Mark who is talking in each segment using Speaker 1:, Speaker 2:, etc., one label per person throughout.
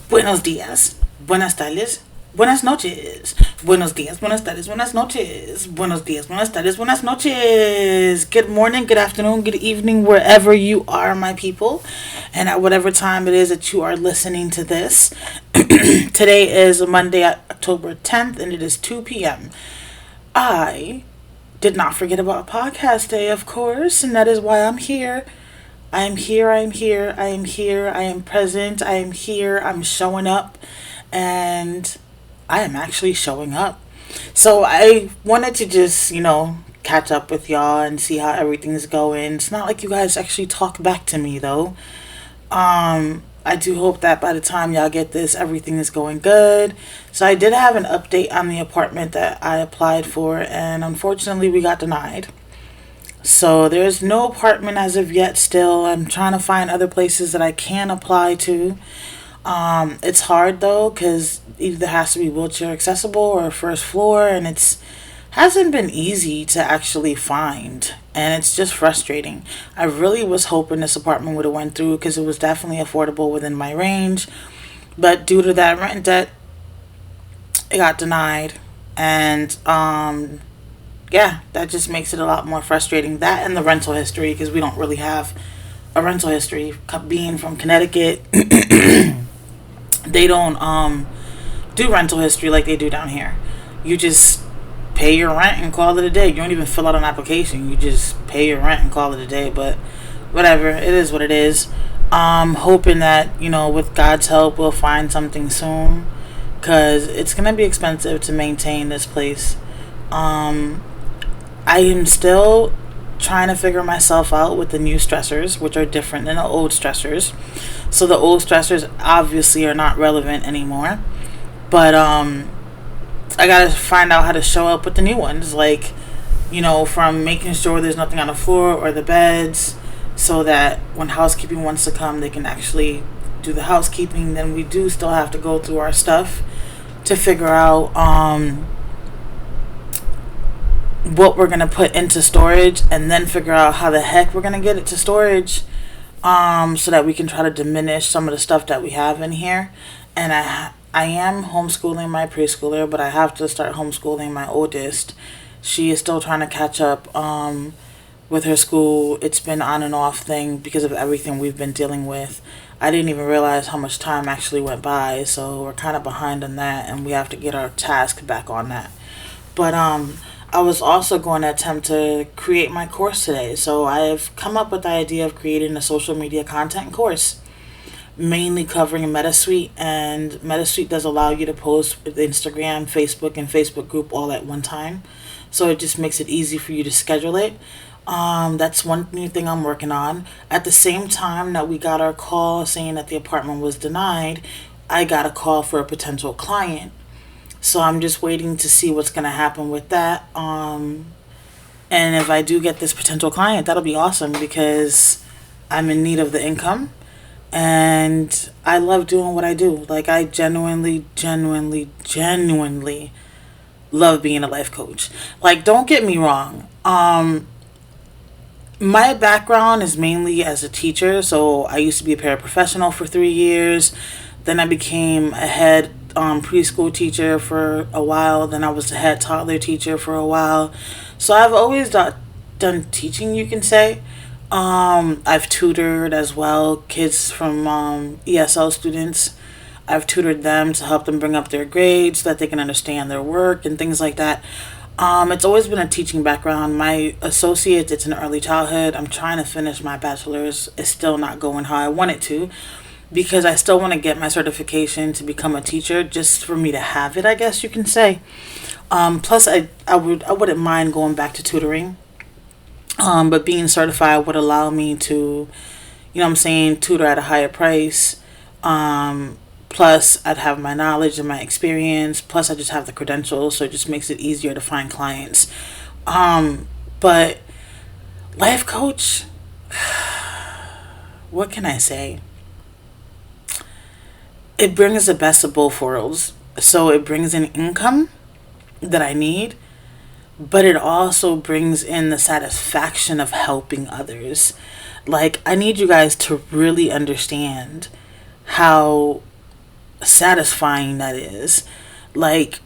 Speaker 1: Buenos días, buenas tardes, buenas noches. Buenos días, buenas tardes, buenas noches. Buenos días, buenas tardes, buenas noches. Good morning, good afternoon, good evening, wherever you are, my people. And at whatever time it is that you are listening to this. Today is Monday, October 10th, and it is 2 p.m. I did not forget about podcast day, of course, and that is why I'm here. I am here, I am here, I am here, I am present, I am here, I'm showing up, and I am actually showing up. So I wanted to just, catch up with y'all and see how everything's going. It's not like you guys actually talk back to me though. I do hope that by the time y'all get this, everything is going good. So I did have an update on the apartment that I applied for, and unfortunately we got denied. So there's no apartment as of yet still. I'm trying to find other places that I can apply to. It's hard though because either has to be wheelchair accessible or first floor, and it's hasn't been easy to actually find, and it's just frustrating. I really was hoping this apartment would have went through because it was definitely affordable within my range, but due to that rent debt, it got denied, and yeah, that just makes it a lot more frustrating. That and the rental history, because we don't really have a rental history. Being from Connecticut, they don't do rental history like they do down here. You just pay your rent and call it a day. You don't even fill out an application. You just pay your rent and call it a day. But whatever, it is what it is. Hoping that, with God's help, we'll find something soon, because it's gonna be expensive to maintain this place. I am still trying to figure myself out with the new stressors, which are different than the old stressors. So the old stressors obviously are not relevant anymore. But I gotta find out how to show up with the new ones. Like, from making sure there's nothing on the floor or the beds, so that when housekeeping wants to come, they can actually do the housekeeping. Then we do still have to go through our stuff to figure out what we're going to put into storage, and then figure out how the heck we're going to get it to storage, so that we can try to diminish some of the stuff that we have in here. And I am homeschooling my preschooler, but I have to start homeschooling my oldest. She is still trying to catch up with her school. It's been on and off thing because of everything we've been dealing with. I didn't even realize how much time actually went by, so we're kind of behind on that, and we have to get our task back on that. But I was also going to attempt to create my course today. So I've come up with the idea of creating a social media content course, mainly covering MetaSuite. And MetaSuite does allow you to post with Instagram, Facebook, and Facebook group all at one time. So it just makes it easy for you to schedule it. That's one new thing I'm working on. At the same time that we got our call saying that the apartment was denied, I got a call for a potential client. So I'm just waiting to see what's going to happen with that. And if I do get this potential client, that'll be awesome, because I'm in need of the income. And I love doing what I do. Like, I genuinely love being a life coach. Like, don't get me wrong. My background is mainly as a teacher. So I used to be a paraprofessional for 3 years. Then I became a head preschool teacher for a while. Then I was the head toddler teacher for a while. So I've always done teaching, you can say. I've tutored as well, kids from ESL students. I've tutored them to help them bring up their grades so that they can understand their work and things like that. It's always been a teaching background. My associates, it's in early childhood. I'm trying to finish my bachelor's. It's still not going how I want it to, because I still want to get my certification to become a teacher, just for me to have it, I guess you can say. Plus, I wouldn't mind going back to tutoring. But being certified would allow me to, tutor at a higher price. Plus, I'd have my knowledge and my experience. Plus, I just have the credentials, so it just makes it easier to find clients. But life coach, what can I say? It brings the best of both worlds. So it brings in income that I need, but it also brings in the satisfaction of helping others. Like, I need you guys to really understand how satisfying that is. Like,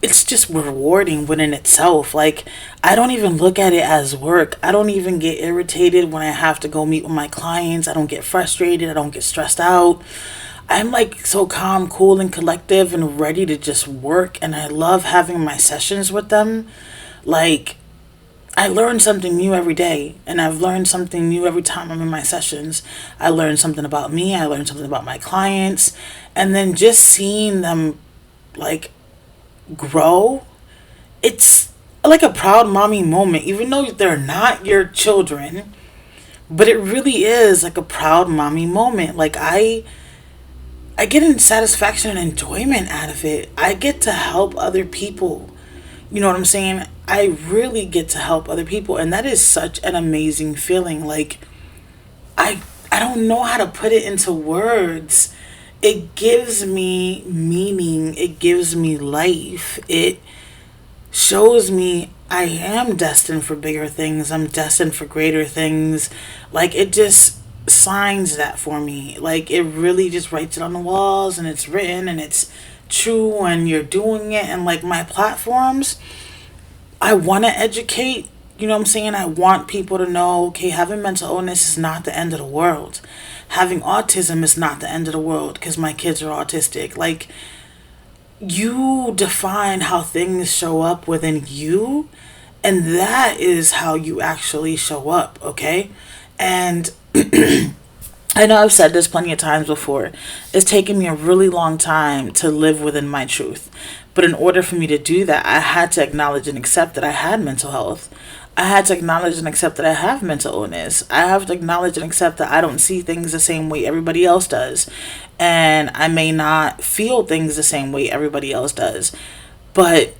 Speaker 1: it's just rewarding within itself. Like, I don't even look at it as work. I don't even get irritated when I have to go meet with my clients. I don't get frustrated. I don't get stressed out. I'm like so calm, cool, and collective and ready to just work. And I love having my sessions with them. Like, I learn something new every day, and I've learned something new every time I'm in my sessions. I learn something about me, I learn something about my clients, and then just seeing them like grow, it's like a proud mommy moment, even though they're not your children, but it really is like a proud mommy moment. Like, I get in satisfaction and enjoyment out of it. I get to help other people. You know what I'm saying? I really get to help other people, and that is such an amazing feeling. Like, I don't know how to put it into words. It gives me meaning. It gives me life. It shows me I am destined for bigger things. I'm destined for greater things. Like, it just signs that for me. Like, it really just writes it on the walls, and it's written, and it's true, and you're doing it. And like, my platforms, I want to educate. You know what I'm saying? I want people to know, okay, having mental illness is not the end of the world. Having autism is not the end of the world because my kids are autistic. Like, you define how things show up within you, and that is how you actually show up, okay? And I know I've said this plenty of times before. It's taken me a really long time to live within my truth. But in order for me to do that, I had to acknowledge and accept that I had mental health. I had to acknowledge and accept that I have mental illness. I have to acknowledge and accept that I don't see things the same way everybody else does. And I may not feel things the same way everybody else does. But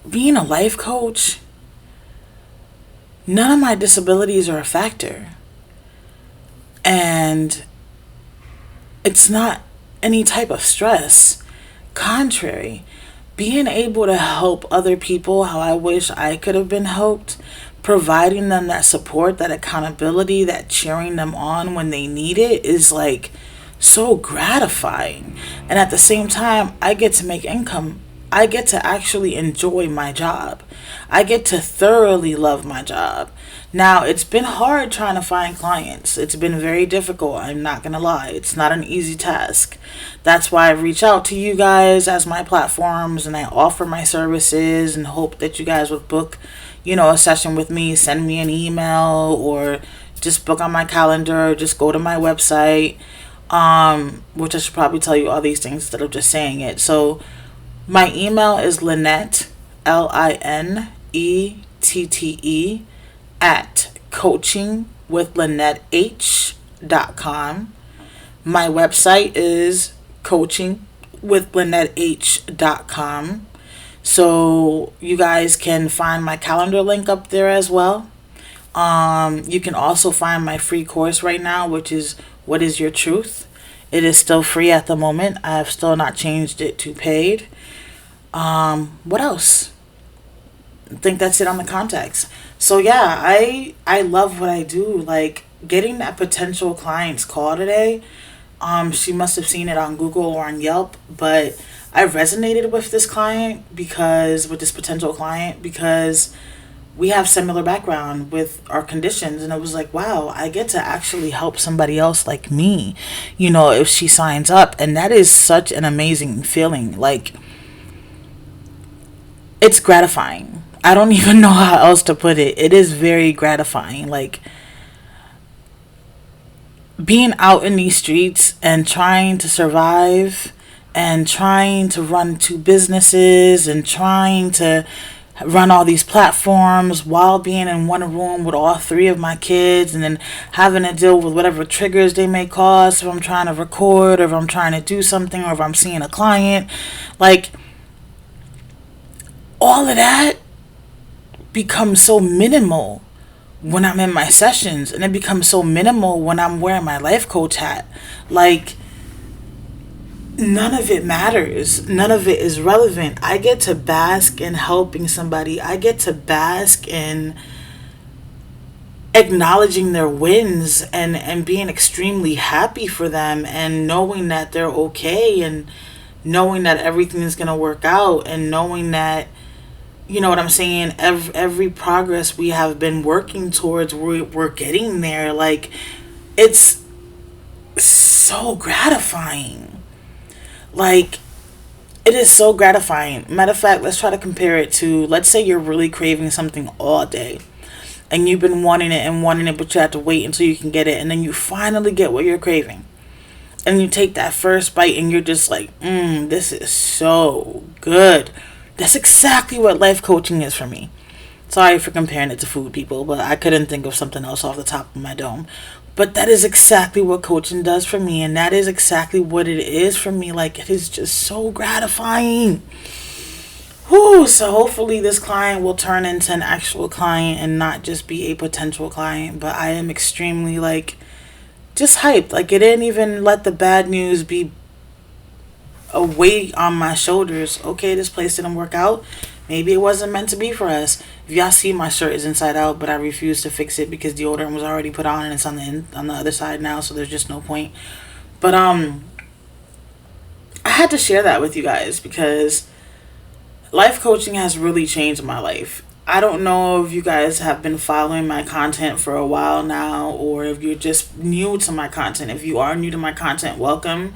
Speaker 1: being a life coach, none of my disabilities are a factor. And it's not any type of stress. Contrary, being able to help other people how I wish I could have been helped, providing them that support, that accountability, that cheering them on when they need it is like so gratifying. And at the same time, I get to make income. I get to actually enjoy my job. I get to thoroughly love my job. Now, it's been hard trying to find clients. It's been very difficult. I'm not going to lie. It's not an easy task. That's why I reach out to you guys as my platforms, and I offer my services and hope that you guys would book, a session with me, send me an email, or just book on my calendar, or just go to my website, which I should probably tell you all these things instead of just saying it. So my email is Linette, Lineette, at coachingwithlinetteh.com. My website is coachingwithlinetteh.com. So you guys can find my calendar link up there as well. You can also find my free course right now, which is What is Your Truth? It is still free at the moment. I have still not changed it to paid. What else? I think that's it on the contacts. So yeah, I love what I do. Like, getting that potential client's call today. She must have seen it on Google or on Yelp, but I resonated with this potential client because we have similar background with our conditions, and it was like, wow, I get to actually help somebody else like me, if she signs up. And that is such an amazing feeling. Like, it's gratifying. I don't even know how else to put it. It is very gratifying. Like, being out in these streets and trying to survive and trying to run two businesses and trying to run all these platforms while being in one room with all three of my kids, and then having to deal with whatever triggers they may cause if I'm trying to record, or if I'm trying to do something, or if I'm seeing a client. Like, all of that becomes so minimal when I'm in my sessions, and it becomes so minimal when I'm wearing my life coach hat. Like, none of it matters. None of it is relevant. I get to bask in helping somebody. I get to bask in acknowledging their wins and being extremely happy for them and knowing that they're okay and knowing that everything is going to work out and knowing that, you know what I'm saying, every progress we have been working towards, we're getting there. Like, it's so gratifying. Like, it is so gratifying. Matter of fact, let's try to compare it to, let's say you're really craving something all day and you've been wanting it and wanting it, but you have to wait until you can get it, and then you finally get what you're craving. And you take that first bite and you're just like, this is so good. That's exactly what life coaching is for me. Sorry for comparing it to food, people, but I couldn't think of something else off the top of my dome. But that is exactly what coaching does for me, and that is exactly what it is for me. Like, it is just so gratifying. Whew, so hopefully this client will turn into an actual client and not just be a potential client. But I am extremely, like, just hyped. Like, it didn't even let the bad news be a weight on my shoulders. Okay, this place didn't work out. Maybe it wasn't meant to be for us. If y'all see, my shirt is inside out, but I refuse to fix it because deodorant was already put on and it's on the other side now, so there's just no point. But I had to share that with you guys because life coaching has really changed my life. I don't know if you guys have been following my content for a while now or if you're just new to my content. If you are new to my content, welcome.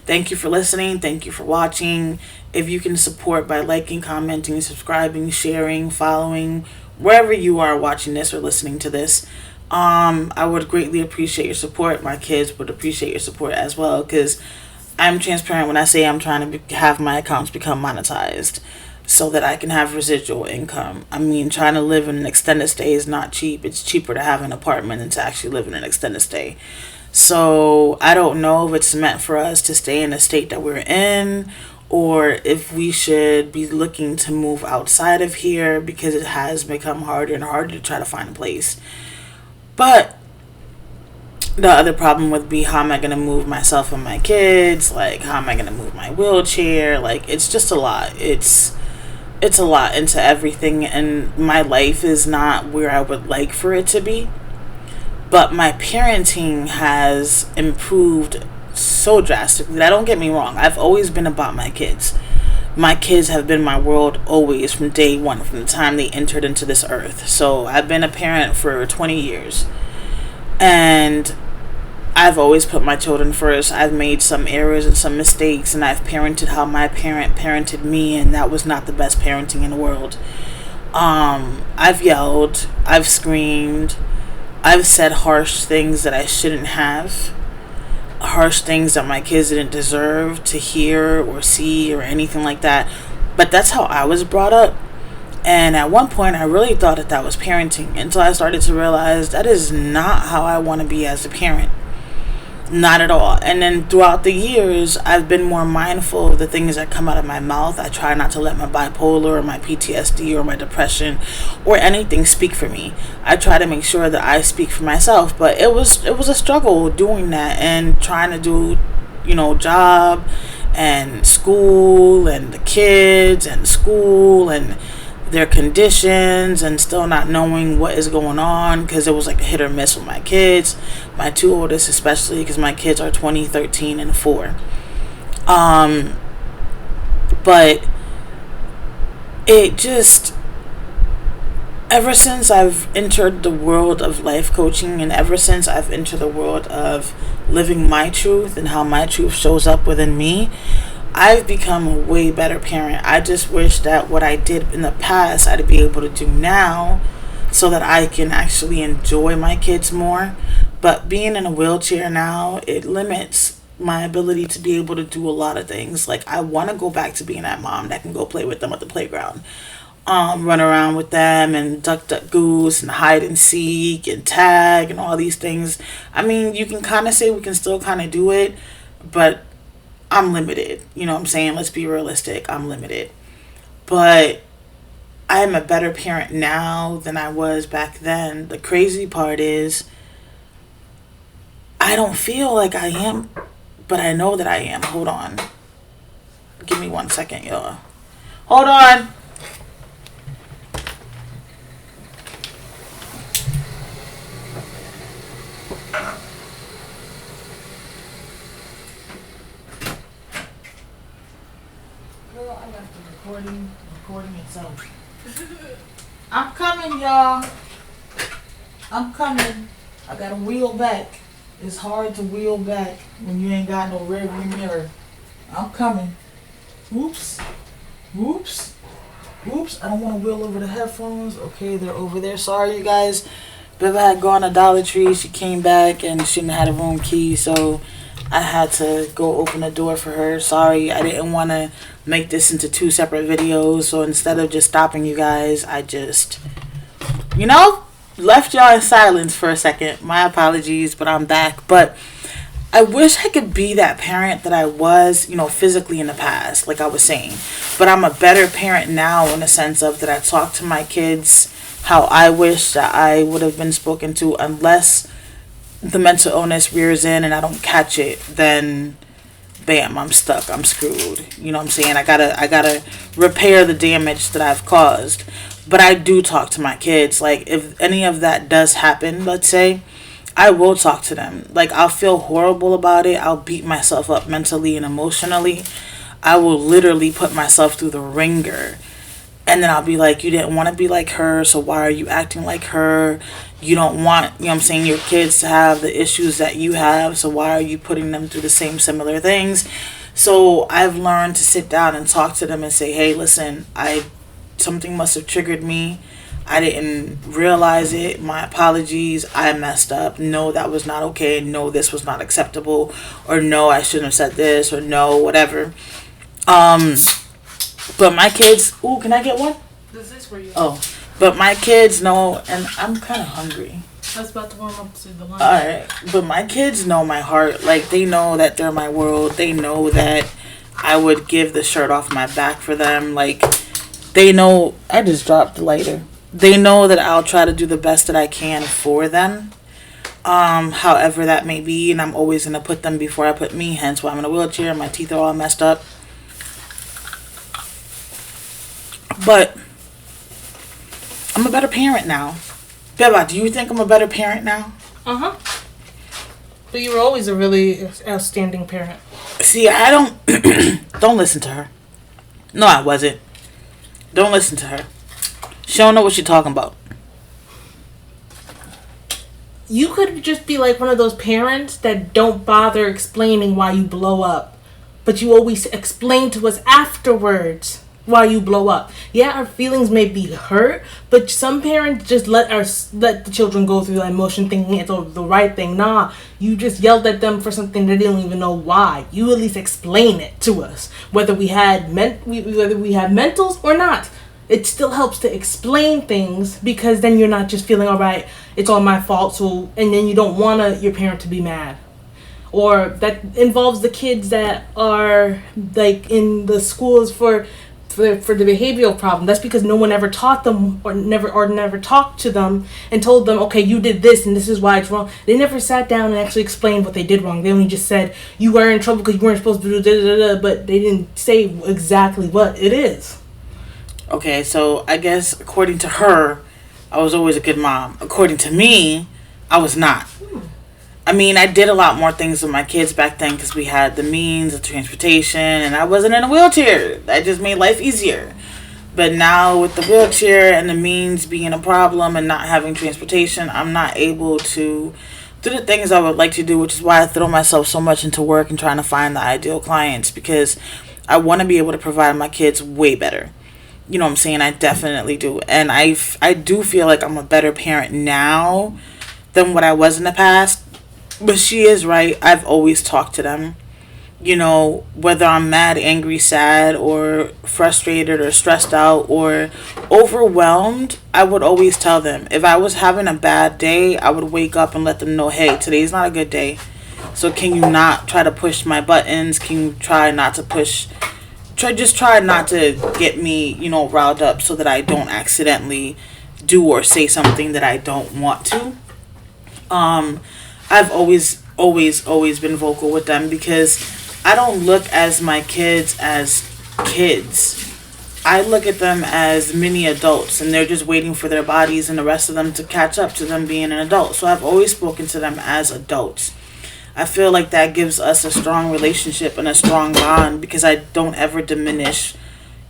Speaker 1: Thank you for listening. Thank you for watching. If you can support by liking, commenting, subscribing, sharing, following, wherever you are watching this or listening to this, I would greatly appreciate your support. My kids would appreciate your support as well because I'm transparent when I say I'm trying to have my accounts become monetized so that I can have residual income. I mean, trying to live in an extended stay is not cheap. It's cheaper to have an apartment than to actually live in an extended stay. So I don't know if it's meant for us to stay in the state that we're in or if we should be looking to move outside of here because it has become harder and harder to try to find a place. But the other problem would be, how am I going to move myself and my kids? Like, how am I going to move my wheelchair? Like, it's just a lot. It's a lot into everything, and my life is not where I would like for it to be. But my parenting has improved so drastically. Now, don't get me wrong. I've always been about my kids. My kids have been my world always from day one, from the time they entered into this earth. So I've been a parent for 20 years. And I've always put my children first. I've made some errors and some mistakes, and I've parented how my parent parented me, and that was not the best parenting in the world. I've yelled, I've screamed, I've said harsh things that I shouldn't have, harsh things that my kids didn't deserve to hear or see or anything like that. But that's how I was brought up. And at one point, I really thought that that was parenting until I started to realize that is not how I want to be as a parent. Not at all. And then throughout the years, I've been more mindful of the things that come out of my mouth. I try not to let my bipolar or my PTSD or my depression or anything speak for me. I try to make sure that I speak for myself. But it was a struggle doing that and trying to do, job and school and the kids and school and their conditions and still not knowing what is going on because it was like a hit or miss with my kids, my two oldest especially, because my kids are 20, 13, and 4. But it just, ever since I've entered the world of life coaching and ever since I've entered the world of living my truth and how my truth shows up within me, I've become a way better parent. I just wish that what I did in the past I'd be able to do now so that I can actually enjoy my kids more. But being in a wheelchair now, it limits my ability to be able to do a lot of things. Like, I want to go back to being that mom that can go play with them at the playground. Run around with them and duck goose and hide and seek and tag and all these things. I mean, you can kind of say we can still kind of do it, but I'm limited. You know what I'm saying? Let's be realistic. I'm limited. But I am a better parent now than I was back then. The crazy part is I don't feel like I am, but I know that I am. Hold on. Give me 1 second, y'all. Hold on. after recording itself. I'm coming, y'all. I'm coming. I gotta wheel back. It's hard to wheel back when you ain't got no rearview mirror. I'm coming. Oops. Oops. Oops. I don't want to wheel over the headphones. Okay, they're over there. Sorry, you guys. Beba had gone to Dollar Tree. She came back and she didn't have a room key, so I had to go open the door for her. Sorry, I didn't want to make this into 2 separate videos, so instead of just stopping you guys, I just, left y'all in silence for a second. My apologies, but I'm back. But I wish I could be that parent that I was, physically in the past, like I was saying. But I'm a better parent now in the sense of that I talk to my kids how I wish that I would have been spoken to. Unless the mental illness rears in and I don't catch it, then bam, I'm stuck. I'm screwed. You know what I'm saying? I gotta repair the damage that I've caused. But I do talk to my kids. Like, if any of that does happen, let's say, I will talk to them. Like, I'll feel horrible about it. I'll beat myself up mentally and emotionally. I will literally put myself through the ringer. And then I'll be like, you didn't want to be like her, so why are you acting like her? You don't want, your kids to have the issues that you have, so why are you putting them through the same similar things? So I've learned to sit down and talk to them and say, hey, listen, something must have triggered me. I didn't realize it. My apologies. I messed up. No, that was not okay. No, this was not acceptable. Or no, I shouldn't have said this. Or no, whatever. But my kids... Ooh, can I get one?
Speaker 2: This is for you.
Speaker 1: Oh. But my kids know... And I'm kind of hungry.
Speaker 2: I was about to warm up to the lunch.
Speaker 1: Alright. But my kids know my heart. Like, they know that they're my world. They know that I would give the shirt off my back for them. Like... They know, I just dropped the lighter. They know that I'll try to do the best that I can for them. However that may be. And I'm always going to put them before I put me. Hence why I'm in a wheelchair. My teeth are all messed up. But I'm a better parent now. Beba, do you think I'm a better parent now?
Speaker 2: Uh-huh. But you were always a really outstanding parent.
Speaker 1: See, I don't... Don't listen to her. No, I wasn't. Don't listen to her. She don't know what she's talking about.
Speaker 2: You could just be like one of those parents that don't bother explaining why you blow up. But you always explain to us afterwards why you blow up. Yeah, our feelings may be hurt, but some parents just let the children go through that emotion thinking it's the right thing. Nah, you just yelled at them for something they didn't even know why. You at least explain it to us. Whether we had mentals or not. It still helps to explain things, because then you're not just feeling, all right, it's all my fault, so, and then you don't want your parent to be mad. Or that involves the kids that are like in the schools for the behavioral problem. That's because no one ever taught them or never talked to them and told them, okay, you did this and this is why it's wrong. They never sat down and actually explained what they did wrong. They only just said you were in trouble because you weren't supposed to do da-da-da-da, but they didn't say exactly what it is.
Speaker 1: Okay, so I guess according to her, I was always a good mom. According to me, I was not. I mean, I did a lot more things with my kids back then because we had the means of transportation and I wasn't in a wheelchair. That just made life easier. But now with the wheelchair and the means being a problem and not having transportation, I'm not able to do the things I would like to do, which is why I throw myself so much into work and trying to find the ideal clients, because I want to be able to provide my kids way better. You know what I'm saying? I definitely do. And I do feel like I'm a better parent now than what I was in the past. But she is right. I've always talked to them. You know, whether I'm mad, angry, sad, or frustrated, or stressed out, or overwhelmed, I would always tell them. If I was having a bad day, I would wake up and let them know, hey, today's not a good day. So can you not try to push my buttons? Can you try not to push... Try not to get me, riled up so that I don't accidentally do or say something that I don't want to. I've always been vocal with them because I don't look at my kids as kids. I look at them as mini adults, and they're just waiting for their bodies and the rest of them to catch up to them being an adult. So I've always spoken to them as adults. I feel like that gives us a strong relationship and a strong bond because I don't ever diminish,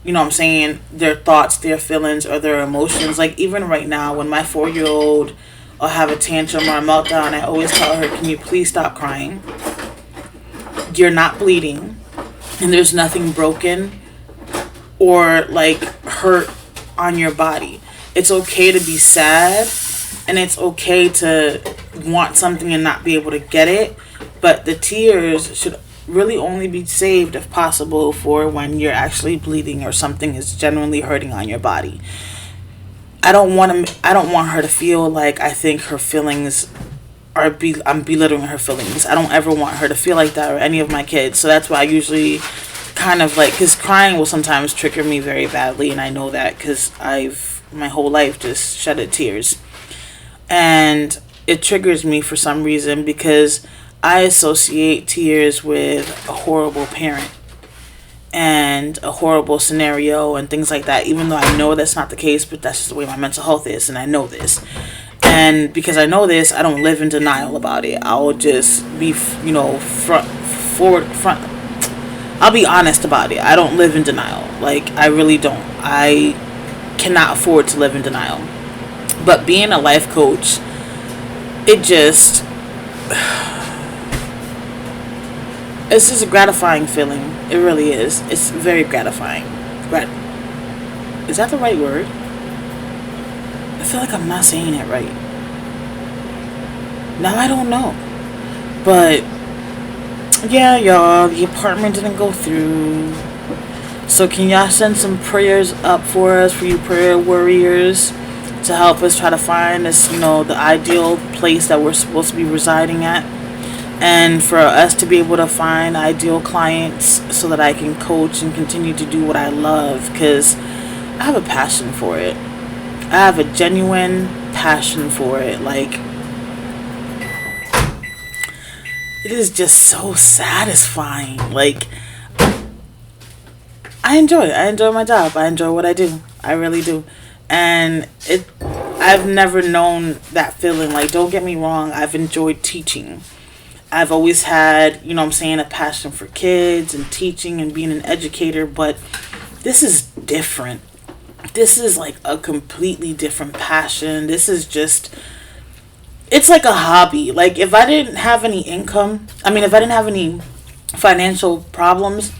Speaker 1: you know what I'm saying, their thoughts, their feelings, or their emotions. Like, even right now, when my 4-year-old will have a tantrum or a meltdown, I always tell her, can you please stop crying? You're not bleeding, and there's nothing broken or, like, hurt on your body. It's okay to be sad, and it's okay to want something and not be able to get it, but the tears should really only be saved, if possible, for when you're actually bleeding or something is genuinely hurting on your body. I don't want her to feel like I think her feelings I'm belittling her feelings. I don't ever want her to feel like that, or any of my kids. So that's why I usually kind of like, because crying will sometimes trigger me very badly, and I know that because I've my whole life just shedded tears, and it triggers me for some reason because I associate tears with a horrible parent and a horrible scenario and things like that, even though I know that's not the case, but that's just the way my mental health is, and I know this. And because I know this, I don't live in denial about it. I'll just be, front. I'll be honest about it. I don't live in denial. Like, I really don't. I cannot afford to live in denial. But being a life coach, it just... it's just a gratifying feeling. It really is. It's very gratifying. Is that the right word? I feel like I'm not saying it right. Now I don't know. But yeah, y'all, the apartment didn't go through. So can y'all send some prayers up for us, for you prayer warriors, to help us try to find this, the ideal place that we're supposed to be residing at, and for us to be able to find ideal clients so that I can coach and continue to do what I love, because I have a passion for it. I have a genuine passion for it. Like, it is just so satisfying. Like, I enjoy it. I enjoy my job. I enjoy what I do. I really do. And I've never known that feeling. Like, don't get me wrong, I've enjoyed teaching. I've always had, a passion for kids and teaching and being an educator, but this is different. This is like a completely different passion. This is just, it's like a hobby. Like, if I didn't have any income, if I didn't have any financial problems,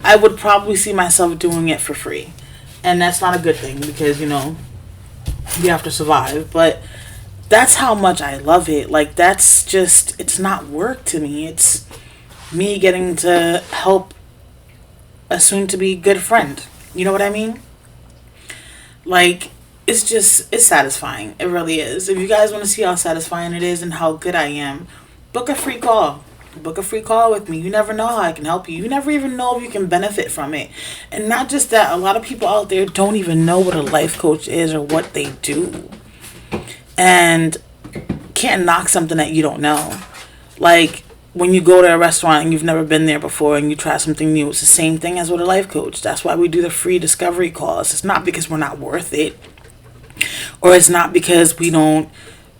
Speaker 1: I would probably see myself doing it for free. And that's not a good thing because, you have to survive. But that's how much I love it. Like, that's just, it's not work to me. It's me getting to help a soon-to-be good friend. You know what I mean? Like, it's satisfying. It really is. If you guys want to see how satisfying it is and how good I am, book a free call. Book a free call with me. You never know how I can help you. You never even know if you can benefit from it. And not just that, a lot of people out there don't even know what a life coach is or what they do. And can't knock something that you don't know. Like, when you go to a restaurant and you've never been there before and you try something new, it's the same thing as with a life coach. That's why we do the free discovery calls. It's not because we're not worth it, or it's not because we don't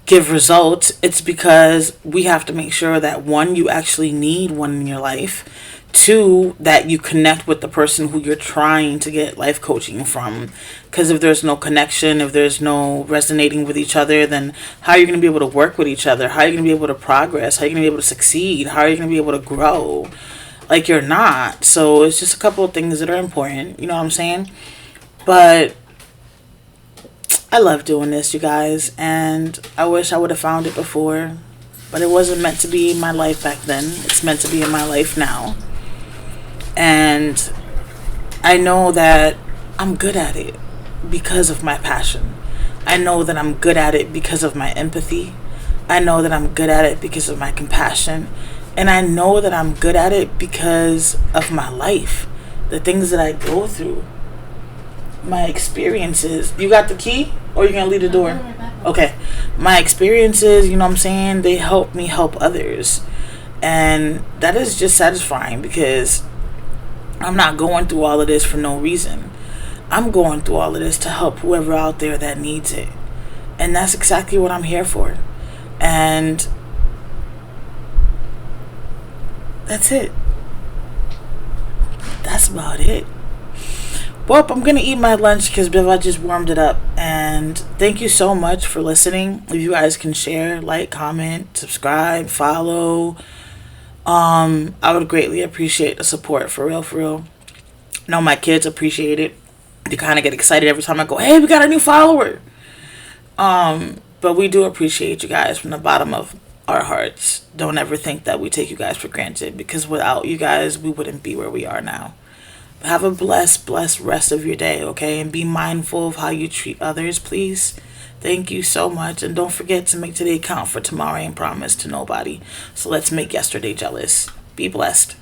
Speaker 1: give results. It's because we have to make sure that, one, you actually need one in your life. Two, that you connect with the person who you're trying to get life coaching from. Because if there's no connection, if there's no resonating with each other, then how are you going to be able to work with each other? How are you going to be able to progress? How are you going to be able to succeed? How are you going to be able to grow? Like, you're not. So it's just a couple of things that are important. You know what I'm saying? But I love doing this, you guys. And I wish I would have found it before. But it wasn't meant to be in my life back then. It's meant to be in my life now. And I know that I'm good at it because of my passion. I know that I'm good at it because of my empathy. I know that I'm good at it because of my compassion. And I know that I'm good at it because of my life. The things that I go through. My experiences. You got the key? Or you going to leave the door? Okay. My experiences, they help me help others. And that is just satisfying because I'm not going through all of this for no reason. I'm going through all of this to help whoever out there that needs it. And that's exactly what I'm here for. And that's it. That's about it. Well, I'm gonna eat my lunch because Biva just warmed it up. And thank you so much for listening. If you guys can share, like, comment, subscribe, follow, I would greatly appreciate the support, for real, for real. I know my kids appreciate it. They kind of get excited every time I go, "Hey, we got a new follower." But we do appreciate you guys from the bottom of our hearts. Don't ever think that we take you guys for granted, because without you guys, we wouldn't be where we are now. Have a blessed rest of your day, okay? And be mindful of how you treat others, please. Thank you so much. And don't forget to make today count, for tomorrow ain't promised to nobody. So let's make yesterday jealous. Be blessed.